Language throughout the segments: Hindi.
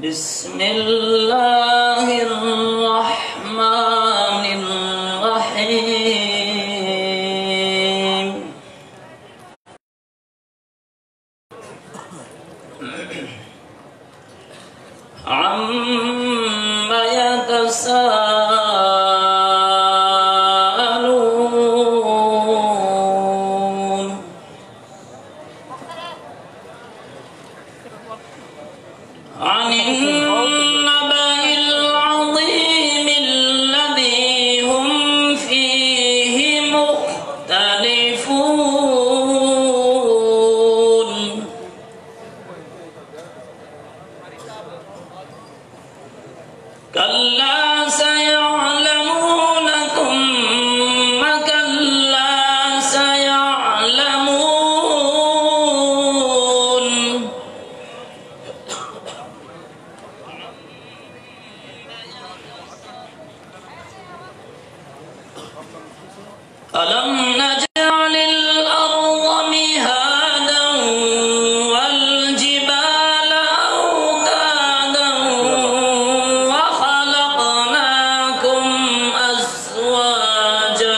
बिस्मिल्लाहिर्रहमानिर्रहीम। अम्मा यतसाअलून अनिन नबइल अज़ीम अल्लज़ी हुम फ़ीहि मुख्तलिफ़ून। कल्ला सयअलमून थुम्मा कल्ला सयअलमून। अलम नजअलिल अर्ज़ मिहादन वल जिबाल औतादन व खलक़नाकुम अज़वाजा।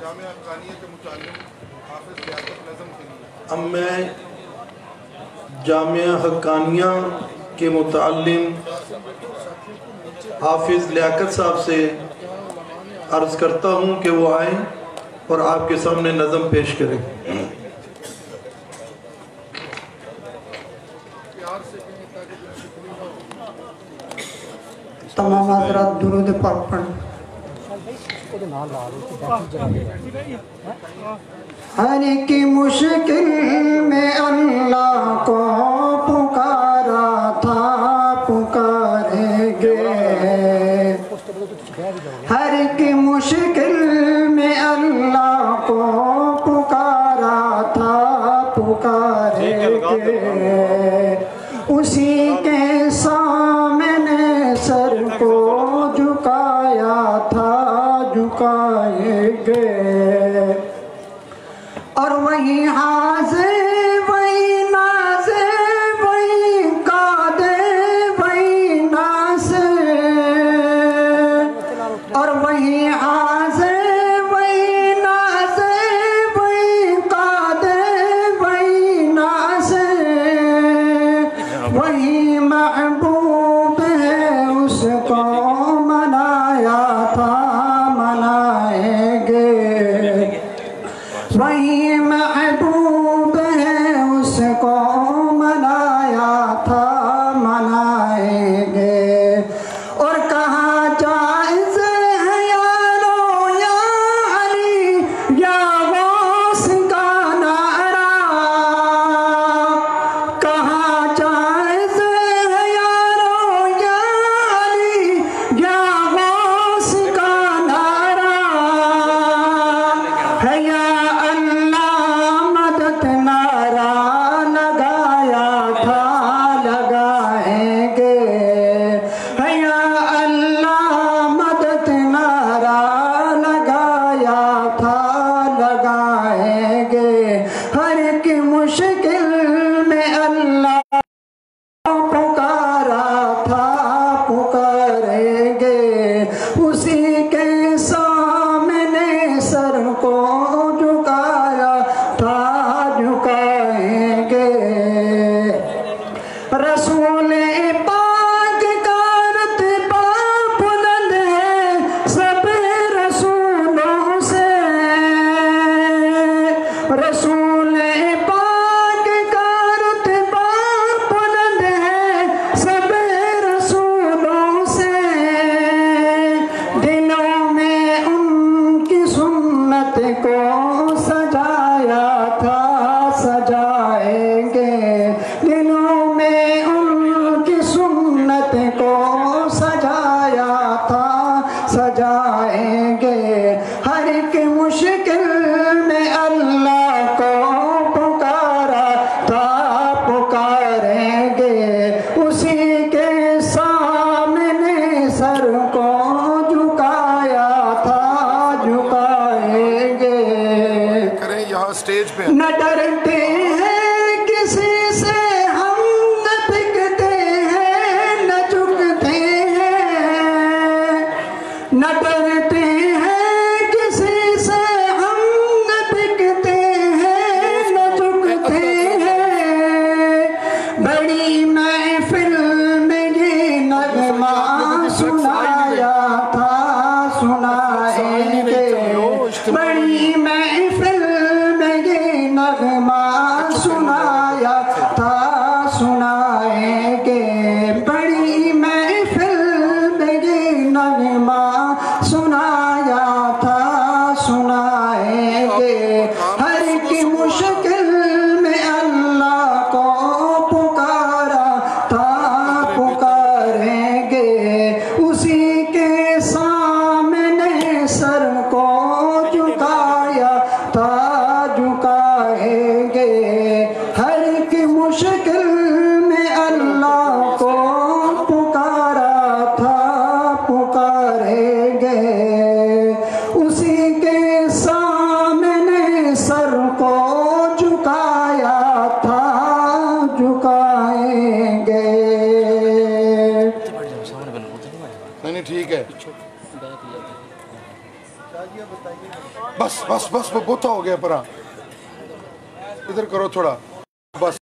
जामिया हक्कानिया के मुताल्लिम हाफिज लियाकत नज़म के लिए अब मैं जामिया हक्कानिया के मुताल्लिम हाफिज लियाकत साहब से अर्ज़ करता हूँ कि वो आए और आपके सामने नज़म पेश करें। प्यार से कहें ताकि दिल शुक्रिया हो। तमाम हज़रात दुरूद पाक पढ़ें। हर की मुश्किल में अल्लाह को पुकारा था, पुकारेंगे। हर की मुश्किल में अल्लाह को पुकारा था, पुकारेंगे। उसी के सामने सर को झुकाया था, झुकाएंगे। और वही हाज़िर वही नाज़िर वही कादिर वही नासिर। और वही हाज़िर नगमा सुनाया था सुनाएंगे। बड़ी महफिल में ये नगमा सुनाया था सुनाएंगे। बड़ी महफिल में ये नगमा सुनाया था सुनाएंगे। हर की मुश्किल में अल्लाह को पुकारा था पुकारेंगे। उसी के सामने सर को झुकाया था झुकाएंगे। हर की मुश्किल में अल्लाह को पुकारा था पुकारेंगे। उसी के सामने सर को झुकाया था झुकाएंगे। नहीं ठीक है, बस बस बस बहुत हो गया परा, इधर करो थोड़ा बस।